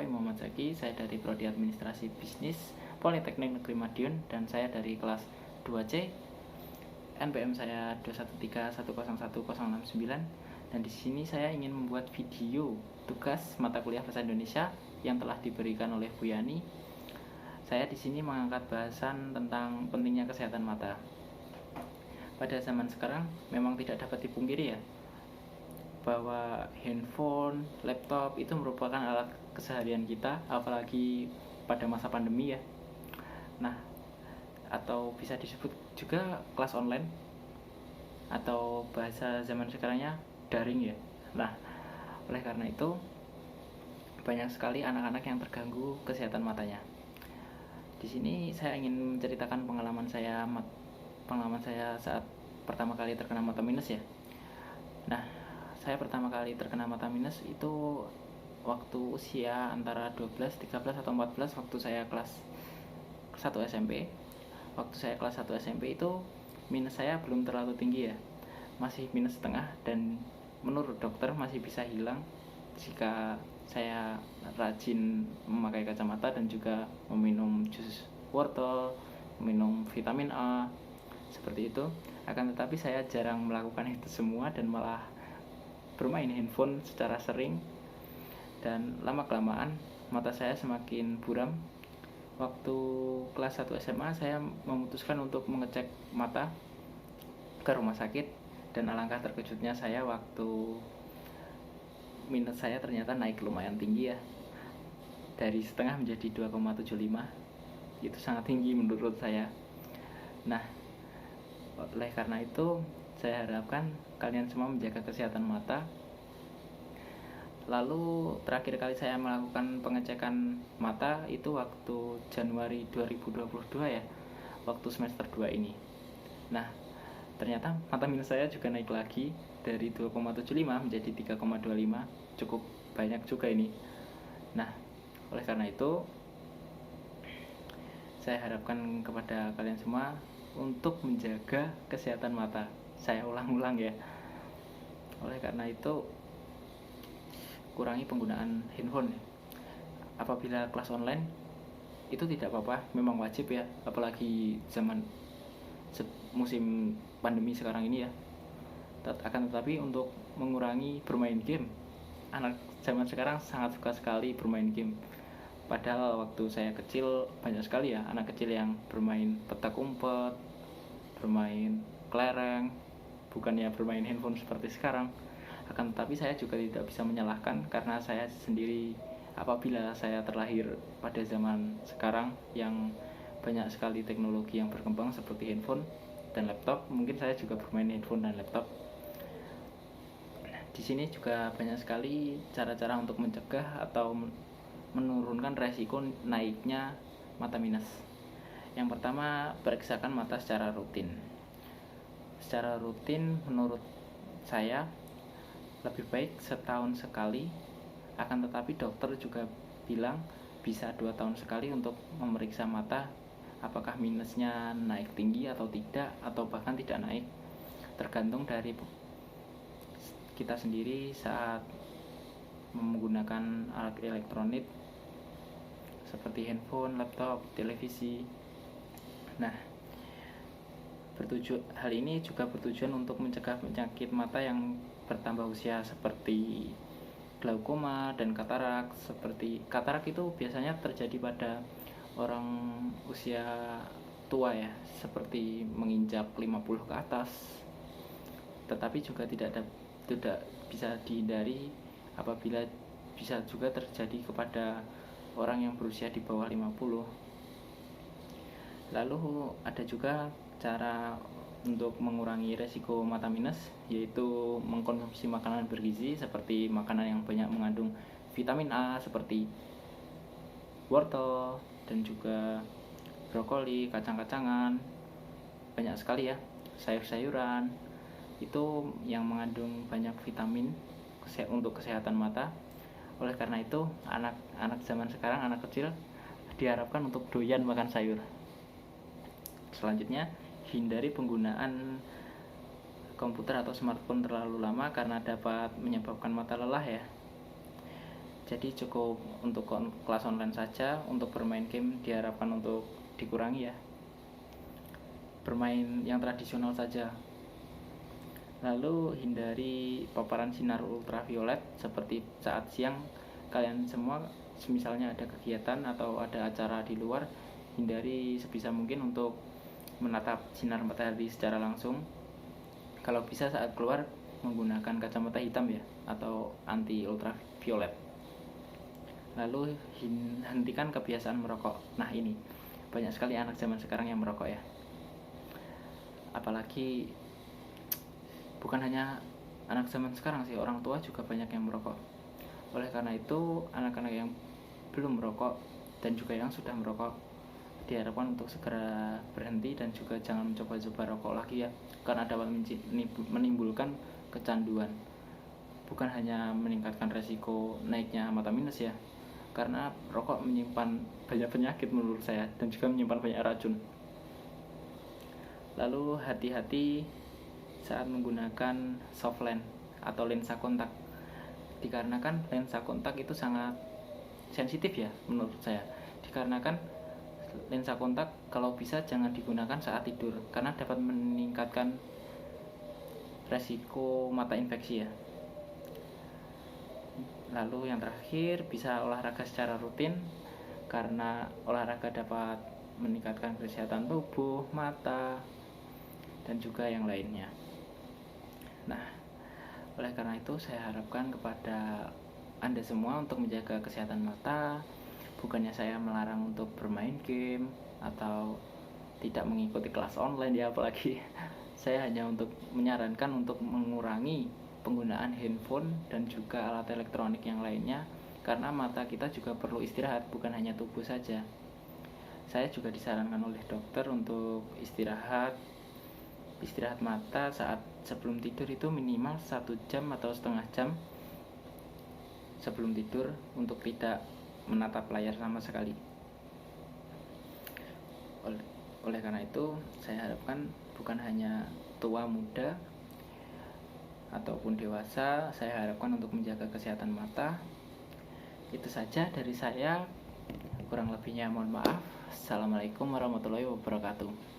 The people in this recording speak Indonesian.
Fahim Muhammad Zaki. Saya dari Prodi Administrasi Bisnis Politeknik Negeri Madiun dan saya dari kelas 2C. NPM saya 213101069 dan di sini saya ingin membuat video tugas mata kuliah Bahasa Indonesia yang telah diberikan oleh Bu Yani. Saya di sini mengangkat bahasan tentang pentingnya kesehatan mata. Pada zaman sekarang memang tidak dapat dipungkiri ya, bahwa handphone, laptop itu merupakan alat keseharian kita, apalagi pada masa pandemi ya. Nah, atau bisa disebut juga kelas online, atau bahasa zaman sekarangnya daring ya. Nah, oleh karena itu banyak sekali anak-anak yang terganggu kesehatan matanya. Di sini saya ingin menceritakan pengalaman saya saat pertama kali terkena mata minus ya. Nah, saya pertama kali terkena mata minus itu waktu usia antara 12, 13 atau 14 waktu saya kelas 1 SMP. Waktu saya kelas 1 SMP itu minus saya belum terlalu tinggi ya. Masih minus setengah dan menurut dokter masih bisa hilang jika saya rajin memakai kacamata dan juga meminum jus wortel, minum vitamin A, seperti itu. Akan tetapi saya jarang melakukan itu semua dan malah bermain handphone secara sering, dan lama-kelamaan mata saya semakin buram. Waktu kelas 1 SMA saya memutuskan untuk mengecek mata ke rumah sakit, dan alangkah terkejutnya saya waktu minus saya ternyata naik lumayan tinggi ya, dari setengah menjadi 2,75. Itu sangat tinggi menurut saya. Nah, oleh karena itu saya harapkan kalian semua menjaga kesehatan mata. Lalu terakhir kali saya melakukan pengecekan mata itu waktu Januari 2022 ya, waktu semester 2 ini. Nah, ternyata mata minus saya juga naik lagi dari 2,75 menjadi 3,25. Cukup banyak juga ini. Nah, oleh karena itu saya harapkan kepada kalian semua untuk menjaga kesehatan mata. Saya ulang-ulang ya. Oleh karena itu kurangi penggunaan handphone. Apabila kelas online itu tidak apa-apa, memang wajib ya, apalagi zaman musim pandemi sekarang ini ya. Akan tetapi untuk mengurangi bermain game, anak zaman sekarang sangat suka sekali bermain game. Padahal waktu saya kecil banyak sekali ya anak kecil yang bermain petak umpet, bermain kelereng, bukannya bermain handphone seperti sekarang. Akan tetapi saya juga tidak bisa menyalahkan, karena saya sendiri apabila saya terlahir pada zaman sekarang yang banyak sekali teknologi yang berkembang seperti handphone dan laptop, mungkin saya juga bermain handphone dan laptop. Di sini juga banyak sekali cara-cara untuk mencegah atau menurunkan resiko naiknya mata minus. Yang pertama, periksakan mata secara rutin. Secara rutin menurut saya lebih baik setahun sekali, akan tetapi dokter juga bilang bisa 2 tahun sekali untuk memeriksa mata apakah minusnya naik tinggi atau tidak, atau bahkan tidak naik, tergantung dari kita sendiri saat menggunakan alat elektronik seperti handphone, laptop, televisi. Nah, hal ini juga bertujuan untuk mencegah penyakit mata yang bertambah usia seperti glaukoma dan katarak. Seperti katarak itu biasanya terjadi pada orang usia tua ya, seperti menginjak 50 ke atas. Tetapi juga tidak bisa dihindari apabila bisa juga terjadi kepada orang yang berusia di bawah 50. Lalu ada juga cara untuk mengurangi resiko mata minus, yaitu mengkonsumsi makanan bergizi seperti makanan yang banyak mengandung vitamin A seperti wortel dan juga brokoli, kacang-kacangan. Banyak sekali ya, sayur-sayuran itu yang mengandung banyak vitamin untuk kesehatan mata. Oleh karena itu anak zaman sekarang, anak kecil diharapkan untuk doyan makan sayur. Selanjutnya, hindari penggunaan komputer atau smartphone terlalu lama karena dapat menyebabkan mata lelah ya. Jadi cukup untuk kelas online saja. Untuk bermain game diharapkan untuk dikurangi ya, bermain yang tradisional saja. Lalu hindari paparan sinar ultraviolet seperti saat siang. Kalian semua misalnya ada kegiatan atau ada acara di luar, hindari sebisa mungkin untuk menatap sinar matahari secara langsung. Kalau bisa saat keluar menggunakan kacamata hitam ya, atau anti ultraviolet. Lalu hentikan kebiasaan merokok. Nah ini banyak sekali anak zaman sekarang yang merokok ya. Apalagi bukan hanya anak zaman sekarang sih, orang tua juga banyak yang merokok. Oleh karena itu anak-anak yang belum merokok dan juga yang sudah merokok diharapkan untuk segera berhenti dan juga jangan mencoba-coba rokok lagi ya, karena dapat menimbulkan kecanduan. Bukan hanya meningkatkan resiko naiknya mata minus ya, karena rokok menyimpan banyak penyakit menurut saya dan juga menyimpan banyak racun. Lalu hati-hati saat menggunakan soft lens atau lensa kontak, dikarenakan lensa kontak itu sangat sensitif ya menurut saya. Dikarenakan lensa kontak kalau bisa jangan digunakan saat tidur, karena dapat meningkatkan resiko mata infeksi ya. Lalu yang terakhir, bisa olahraga secara rutin, karena olahraga dapat meningkatkan kesehatan tubuh, mata, dan juga yang lainnya. Nah, oleh karena itu saya harapkan kepada Anda semua untuk menjaga kesehatan mata. Bukannya saya melarang untuk bermain game atau tidak mengikuti kelas online ya, apalagi saya hanya untuk menyarankan untuk mengurangi penggunaan handphone dan juga alat elektronik yang lainnya, karena mata kita juga perlu istirahat, bukan hanya tubuh saja. Saya juga disarankan oleh dokter untuk istirahat mata saat sebelum tidur itu minimal 1 jam atau setengah jam sebelum tidur, untuk tidak menatap layar sama sekali. Oleh karena itu saya harapkan bukan hanya tua muda ataupun dewasa, saya harapkan untuk menjaga kesehatan mata. Itu saja dari saya, kurang lebihnya mohon maaf. Assalamualaikum warahmatullahi wabarakatuh.